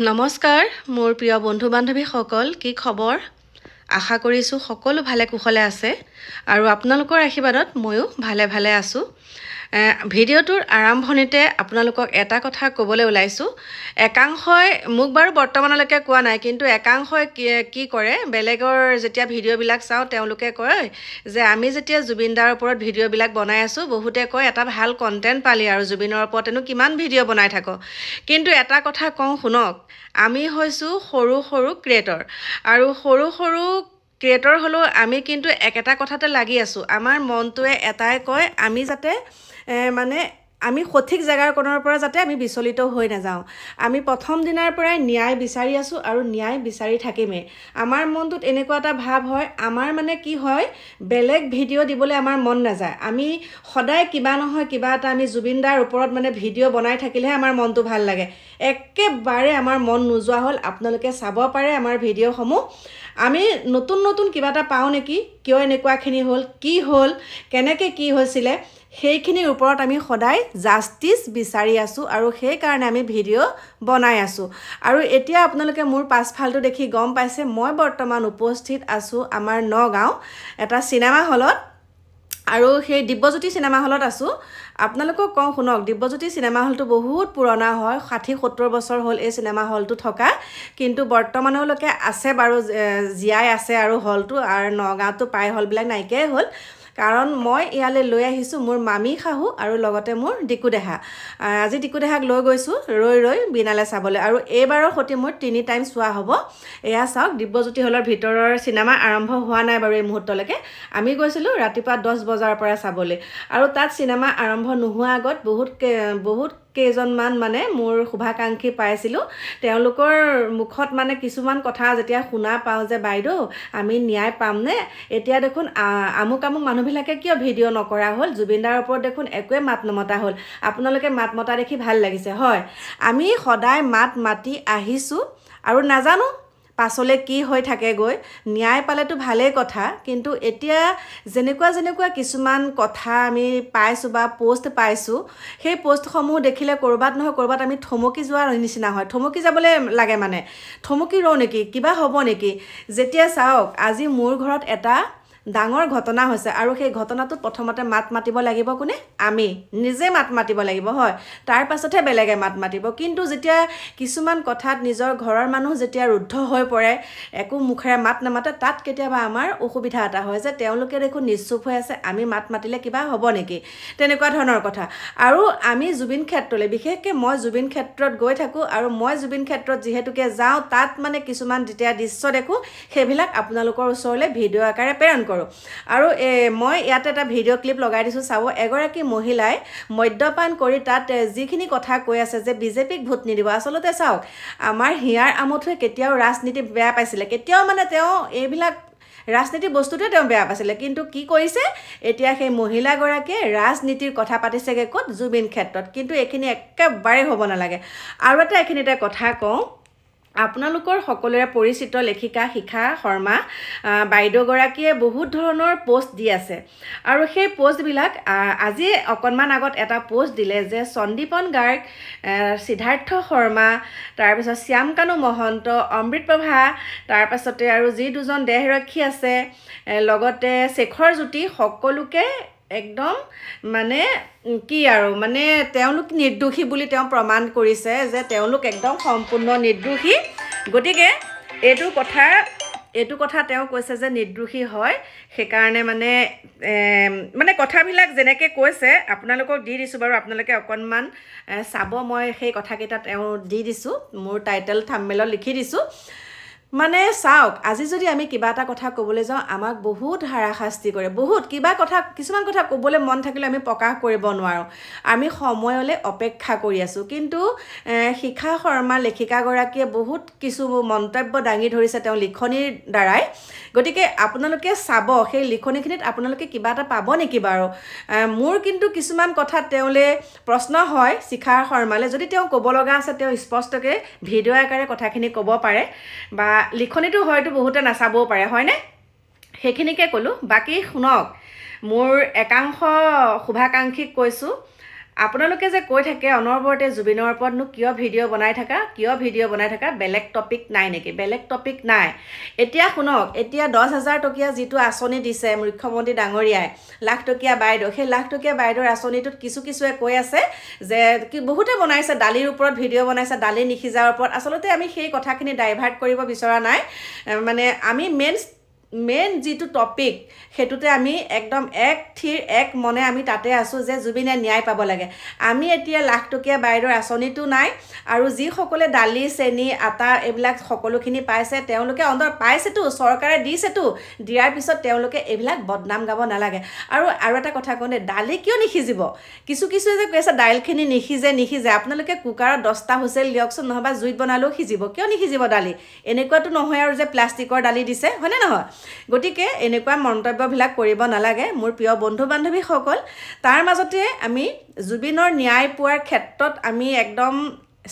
নমস্কাৰ মোৰ প্ৰিয় বন্ধু বান্ধৱীসকল কি খবৰ আশা কৰিছোঁ সকলো ভালে কুশলে আছে আৰু আপোনালোকৰ আশীৰ্বাদত ময়ো ভালে আছোঁ ভিডিঅ'টোৰ আৰম্ভণিতে আপোনালোকক এটা কথা ক'বলৈ ওলাইছোঁ একাংশই মোক বাৰু বৰ্তমানলৈকে কোৱা নাই কিন্তু একাংশই কি কৰে বেলেগৰ যেতিয়া ভিডিঅ'বিলাক চাওঁ তেওঁলোকে কয় যে আমি যেতিয়া জুবিনদাৰ ওপৰত ভিডিঅ'বিলাক বনাই আছোঁ বহুতে কয় এটা ভাল কণ্টেণ্ট পালি আৰু জুবিনৰ ওপৰতেনো কিমান ভিডিঅ' বনাই থাক কিন্তু এটা কথা কওঁ শুনক আমি হৈছোঁ সৰু ক্ৰিয়েটৰ আৰু সৰু ক্ৰিয়েটৰ হ'লেও আমি কিন্তু একেটা কথাতে লাগি আছোঁ আমাৰ মনটোৱে এটাই কয় আমি যাতে মানে আমি সঠিক জায়গাৰ কোণৰ পৰা যাতে আমি বিচলিত হৈ নাযাওঁ আমি প্ৰথম দিনাৰ পৰাই ন্যায় বিচাৰি আছোঁ আৰু ন্যায় বিচাৰি থাকিমেই আমাৰ মনটোত এনেকুৱা এটা ভাৱ হয় আমাৰ মানে কি হয় বেলেগ ভিডিঅ' দিবলৈ আমাৰ মন নাযায় আমি সদায় কিবা নহয় কিবা এটা আমি জুবিনদাৰ ওপৰত মানে ভিডিঅ' বনাই থাকিলেহে আমাৰ মনটো ভাল লাগে একেবাৰে আমাৰ মন নোযোৱা হ'ল আপোনালোকে চাব পাৰে আমাৰ ভিডিঅ'সমূহ আমি নতুন কিবা এটা পাওঁ নেকি কিয় এনেকুৱাখিনি হ'ল কি হ'ল কেনেকৈ কি হৈছিলে সেইখিনিৰ ওপৰত আমি সদায় জাষ্টিস বিচাৰি আছোঁ আৰু সেইকাৰণে আমি ভিডিঅ' বনাই আছোঁ আৰু এতিয়া আপোনালোকে মোৰ পাছফালটো দেখি গম পাইছে মই বৰ্তমান উপস্থিত আছোঁ আমাৰ নগাঁও এটা চিনেমা হলত আৰু সেই দিব্যজ্যোতি চিনেমা হলত আছোঁ আপোনালোকক কওঁ শুনক দিব্যজ্যোতি চিনেমা হলটো বহুত পুৰণা হয় 60-70 বছৰ হ'ল এই চিনেমা হলটো থকা কিন্তু বৰ্তমানলৈকে আছে বাৰু জীয়াই আছে আৰু হলটো আৰু নগাঁৱতো প্ৰায় হলবিলাক নাইকিয়াই হ'ল কাৰণ মই ইয়ালৈ লৈ আহিছোঁ মোৰ মামী শাহু আৰু লগতে মোৰ ডিকুদেহা আজি ডিকুদেহাক লৈ গৈছোঁ ৰৈ বিনালে চাবলৈ আৰু এইবাৰৰ সতি মোৰ 3 টাইম চোৱা হ'ব এয়া চাওক দিব্যজ্যোতি হলৰ ভিতৰৰ চিনেমা আৰম্ভ হোৱা নাই বাৰু এই মুহূৰ্তলৈকে আমি গৈছিলোঁ ৰাতিপুৱা 10 বজাৰ পৰা চাবলৈ আৰু তাত চিনেমা আৰম্ভ নোহোৱা আগত বহুত কেইজনমান মানে মোৰ শুভাকাংক্ষী পাইছিলোঁ তেওঁলোকৰ মুখত মানে কিছুমান কথা যেতিয়া শুনা পাওঁ যে বাইদেউ আমি ন্যায় পামনে এতিয়া দেখোন আমুক মানুহবিলাকে কিয় ভিডিঅ' নকৰা হ'ল জুবিনদাৰ ওপৰত দেখোন একোৱে মাত নমতা হ'ল আপোনালোকে মাত মতা দেখি ভাল লাগিছে হয় আমি সদায় মাত মাতি আহিছোঁ আৰু নাজানো পাছলে কি হৈ থাকে গৈ ন্যায় পালেতো ভালেই কথা কিন্তু এতিয়া যেনেকুৱা কিছুমান কথা আমি পাইছোঁ বা পোষ্ট পাইছোঁ সেই পোষ্টসমূহ দেখিলে কৰবাত নহয় কৰবাত আমি থমকি যোৱাৰ নিচিনা হয় থমকি যাবলৈ লাগে মানে থমকি ৰওঁ নেকি কিবা হ'ব নেকি যেতিয়া চাওক আজি মোৰ ঘৰত এটা ডাঙৰ ঘটনা হৈছে আৰু সেই ঘটনাটোত প্ৰথমতে মাত মাতিব লাগিব কোনে আমি নিজে মাত মাতিব লাগিব হয় তাৰ পাছতহে বেলেগে মাত মাতিব কিন্তু যেতিয়া কিছুমান কথাত নিজৰ ঘৰৰ মানুহ যেতিয়া ৰুদ্ধ হৈ পৰে একো মুখেৰে মাত নামাতে তাত কেতিয়াবা আমাৰ অসুবিধা এটা হয় যে তেওঁলোকে দেখোন নিশ্চুপ হৈ আছে আমি মাত মাতিলে কিবা হ'ব নেকি তেনেকুৱা ধৰণৰ কথা আৰু আমি জুবিন ক্ষেত্ৰলৈ বিশেষকৈ মই জুবিন ক্ষেত্ৰত গৈ থাকোঁ আৰু মই জুবিন ক্ষেত্ৰত যিহেতুকে যাওঁ তাত মানে কিছুমান যেতিয়া দৃশ্য দেখোঁ সেইবিলাক আপোনালোকৰ ওচৰলৈ ভিডিঅ' আকাৰে প্ৰেৰণ কৰোঁ আৰু মই ইয়াতে এটা ভিডিঅ' ক্লিপ লগাই দিছোঁ চাব এগৰাকী মহিলাই মদ্যপান কৰি তাত যিখিনি কথা কৈ আছে যে বিজেপিক ভোট নিদিব আচলতে চাওক আমাৰ হিয়াৰ আমঠুৱে কেতিয়াও ৰাজনীতি বেয়া পাইছিলে কেতিয়াও মানে তেওঁ এইবিলাক ৰাজনীতি বস্তুটোৱে তেওঁ বেয়া পাইছিলে কিন্তু কি কৰিছে এতিয়া সেই মহিলাগৰাকীয়ে ৰাজনীতিৰ কথা পাতিছেগৈ ক'ত জুবিন ক্ষেত্ৰত কিন্তু এইখিনি একেবাৰে হ'ব নালাগে আৰু এটা এইখিনিতে কথা কওঁ আপোনালোকৰ সকলোৰে পৰিচিত লেখিকা শিখা শৰ্মা বাইদেউগৰাকীয়ে বহুত ধৰণৰ পোষ্ট দি আছে আৰু সেই পোষ্টবিলাক আজি অকণমান আগত এটা পোষ্ট দিলে যে সন্দীপন গাৰ্গ সিদ্ধাৰ্থ শৰ্মা তাৰপিছত শ্যামকানু মহন্ত অমৃতপ্ৰভা তাৰপাছতে আৰু যি দুজন দেহৰক্ষী আছে লগতে শেখৰ জ্যোতি সকলোকে একদম মানে কি আৰু মানে তেওঁলোক নিৰ্দোষী বুলি তেওঁ প্ৰমাণ কৰিছে যে তেওঁলোক একদম সম্পূৰ্ণ নিৰ্দোষী গতিকে এইটো কথা তেওঁ কৈছে যে নিৰ্দোষী হয় সেইকাৰণে মানে কথাবিলাক যেনেকৈ কৈছে আপোনালোকক দি দিছোঁ বাৰু আপোনালোকে অকণমান চাব মই সেই কথাকেইটা তেওঁ দি দিছোঁ মোৰ টাইটেল থাম্বনেইলত লিখি দিছোঁ মানে চাওক আজি যদি আমি কিবা এটা কথা ক'বলৈ যাওঁ আমাক বহুত হাৰাশাস্তি কৰে বহুত কিছুমান কথা ক'বলৈ মন থাকিলে আমি প্ৰকাশ কৰিব নোৱাৰোঁ আমি সময়লৈ অপেক্ষা কৰি আছোঁ কিন্তু শিখা শৰ্মা লেখিকাগৰাকীয়ে বহুত কিছু মন্তব্য দাঙি ধৰিছে তেওঁ লিখনিৰ দ্বাৰাই গতিকে আপোনালোকে চাব সেই লিখনিখিনিত আপোনালোকে কিবা এটা পাব নেকি বাৰু মোৰ কিন্তু কিছুমান কথাত তেওঁলে প্ৰশ্ন হয় শিখা শৰ্মালে যদি তেওঁ ক'ব লগা আছে তেওঁ স্পষ্টকৈ ভিডিঅ' আকাৰে কথাখিনি ক'ব পাৰে বা লিখনিটো হয়তো বহুতে নাচাবও পাৰে হয়নে সেইখিনিকে ক'লোঁ বাকী শুনক মোৰ একাংশ শুভাকাংক্ষীক কৈছোঁ আপোনালোকে যে কৈ থাকে অনবৰতে জুবিনৰ ওপৰতনো কিয় ভিডিঅ' বনাই থাকা বেলেগ টপিক নাই নেকি বেলেগ টপিক নাই এতিয়া শুনক এতিয়া 10,000 টকীয়া যিটো আঁচনি দিছে মুখ্যমন্ত্ৰী ডাঙৰীয়াই লাখ টকীয়া বাইদেউ সেই লাখ টকীয়া বাইদেউৰ আঁচনিটোত কিছুৱে কৈ আছে যে কি বহুতে বনাইছে দালিৰ ওপৰত ভিডিঅ' বনাইছে দালি নিখিজাৰ ওপৰত আচলতে আমি সেই কথাখিনি ডাইভাৰ্ট কৰিব বিচৰা নাই মানে আমি মেইন যিটো টপিক হেতুতে আমি একদম এক মনে আমি তাতে আছো যে জুবিনে ন্যায় পাব লাগে আমি এতিয়া লাখ টকীয়া বাইদেউৰ আঁচনিটো নাই আৰু যি সকলে দালি চেনি আটা এইবিলাক সকলোখিনি পাইছে তেওঁলোকে অন্তত পাইছেতো চৰকাৰে দিছেতো দিয়াৰ পিছত তেওঁলোকে এইবিলাক বদনাম গাব নালাগে আৰু এটা কথা কওঁনে দালি কিয় নিখিজিব কিছু যে কৈছে দাইলখিনি নিখিজে আপোনালোকে কুকাৰত 10টা হুইচেল দিয়কচোন নহবা জুইত বনালেও সিজিব কিয় নিখিজিব দালি এনেকুৱাটো নহয় আৰু যে প্লাষ্টিকৰ দালি দিছে হয়নে নহয় গতিকে এনেকুৱা মন্তব্যবিলাক কৰিব নালাগে মোৰ প্ৰিয় বন্ধু বান্ধৱীসকল তাৰ মাজতে আমি জুবিনৰ ন্যায় পোৱাৰ ক্ষেত্ৰত আমি একদম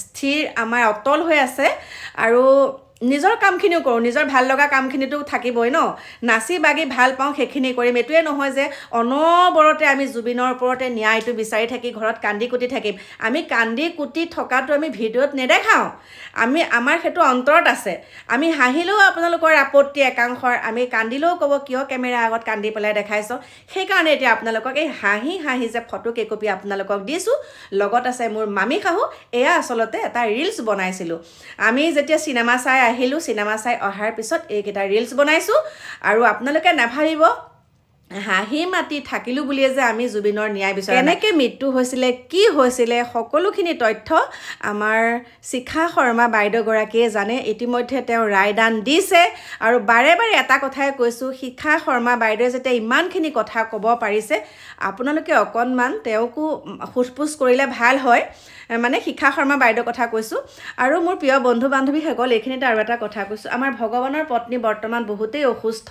স্থিৰ আমাৰ অটল হৈ আছে আৰু নিজৰ কামখিনিও কৰোঁ নিজৰ ভাল লগা কামখিনিতো থাকিবই ন নাচি বাগি ভাল পাওঁ সেইখিনি কৰিম এটোৱে নহয় যে অনবৰতে আমি জুবিনৰ ওপৰতে ন্যায়টো বিচাৰি থাকি ঘৰত কান্দি কুটি থাকিম আমি কান্দি কুটি থকাটো আমি ভিডিঅ'ত নেদেখাওঁ আমাৰ সেইটো অন্তৰত আছে আমি হাঁহিলেও আপোনালোকৰ আপত্তি একাংশৰ আমি কান্দিলেও ক'ব কিয় কেমেৰা আগত কান্দি পেলাই দেখাইছ সেইকাৰণে এতিয়া আপোনালোকক এই হাঁহি যে ফটো কেকপি আপোনালোকক দিছোঁ লগত আছে মোৰ মামী শাহু এয়া আচলতে এটা ৰিলছ বনাইছিলোঁ আমি যেতিয়া চিনেমা চাই আহিলোঁ চিনেমা চাই অহাৰ পিছত এইকেইটা ৰিলছ বনাইছোঁ আৰু আপোনালোকে নাভাবিব হাঁহি মাতি থাকিলোঁ বুলিয়ে যে আমি জুবিনৰ ন্যায় বিচাৰোঁ কেনেকৈ মৃত্যু হৈছিলে কি হৈছিলে সকলোখিনি তথ্য আমাৰ শিখা শৰ্মা বাইদেউগৰাকীয়ে জানে ইতিমধ্যে তেওঁ ৰায়দান দিছে আৰু বাৰে এটা কথাই কৈছোঁ শিখা শৰ্মা বাইদেৱে যেতিয়া ইমানখিনি কথা ক'ব পাৰিছে আপোনালোকে অকণমান তেওঁকো সোধপোছ কৰিলে ভাল হয় মানে শিখা শৰ্মা বাইদেউৰ কথা কৈছোঁ আৰু মোৰ প্ৰিয় বন্ধু বান্ধৱীসকল এইখিনিতে আৰু এটা কথা কৈছোঁ আমাৰ ভগৱানৰ পত্নী বৰ্তমান বহুতেই অসুস্থ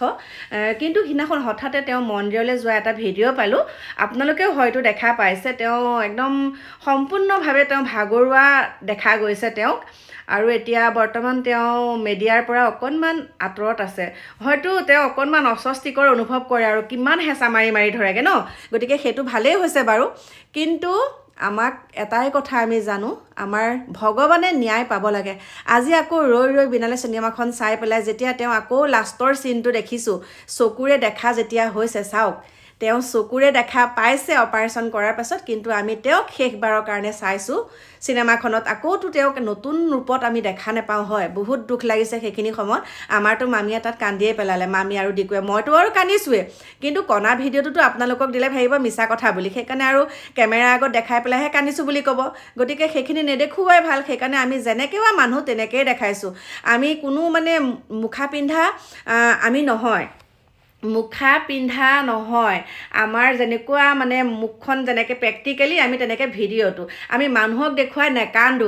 কিন্তু সিদিনাখন হঠাতে তেওঁ মন্দিৰলৈ যোৱা এটা ভিডিঅ' পালোঁ আপোনালোকেও হয়তো দেখা পাইছে তেওঁ একদম সম্পূৰ্ণভাৱে তেওঁ ভাগৰুৱা দেখা গৈছে তেওঁক আৰু এতিয়া বৰ্তমান তেওঁ মিডিয়াৰ পৰা অকণমান আঁতৰত আছে হয়তো তেওঁ অকণমান অস্বস্তিকৰ অনুভৱ কৰে আৰু কিমান হেঁচা মাৰি ধৰেগৈ ন গতিকে সেইটো ভালেই হৈছে বাৰু কিন্তু আমাক এটাই কথা আমি জানো আমাৰ ভগৱানে ন্যায় পাব লাগে আজি আকৌ ৰৈ বিনালে চিনেমাখন চাই পেলাই যেতিয়া তেওঁ আকৌ লাষ্টৰ চিনটো দেখিছোঁ চকুৰে দেখা যেতিয়া হৈছে চাওক তেওঁ চকুৰে দেখা পাইছে অপাৰেশ্যন কৰাৰ পাছত কিন্তু আমি তেওঁক শেষবাৰৰ কাৰণে চাইছোঁ চিনেমাখনত আকৌতো তেওঁক নতুন ৰূপত আমি দেখা নাপাওঁ হয় বহুত দুখ লাগিছে সেইখিনি সময়ত আমাৰতো মামীয়ে তাত কান্দিয়ে পেলালে মামী আৰু ডিকুৱে মইতো আৰু কান্দিছোৱে কিন্তু কণা ভিডিঅ'টোতো আপোনালোকক দিলে ভাবিব মিছা কথা বুলি সেইকাৰণে আৰু কেমেৰা আগত দেখাই পেলাইহে কান্দিছোঁ বুলি ক'ব গতিকে সেইখিনি নেদেখুৱাই ভাল সেইকাৰণে আমি যেনেকুৱা মানুহ তেনেকেই দেখাইছোঁ আমি কোনো মানে মুখা পিন্ধা আমি নহয় মুখা পিন্ধা নহয় আমাৰ যেনেকুৱা মানে মুখখন যেনেকৈ প্ৰেক্টিকেলি আমি তেনেকৈ ভিডিঅ'টো আমি মানুহক দেখুৱাই নেকান্দো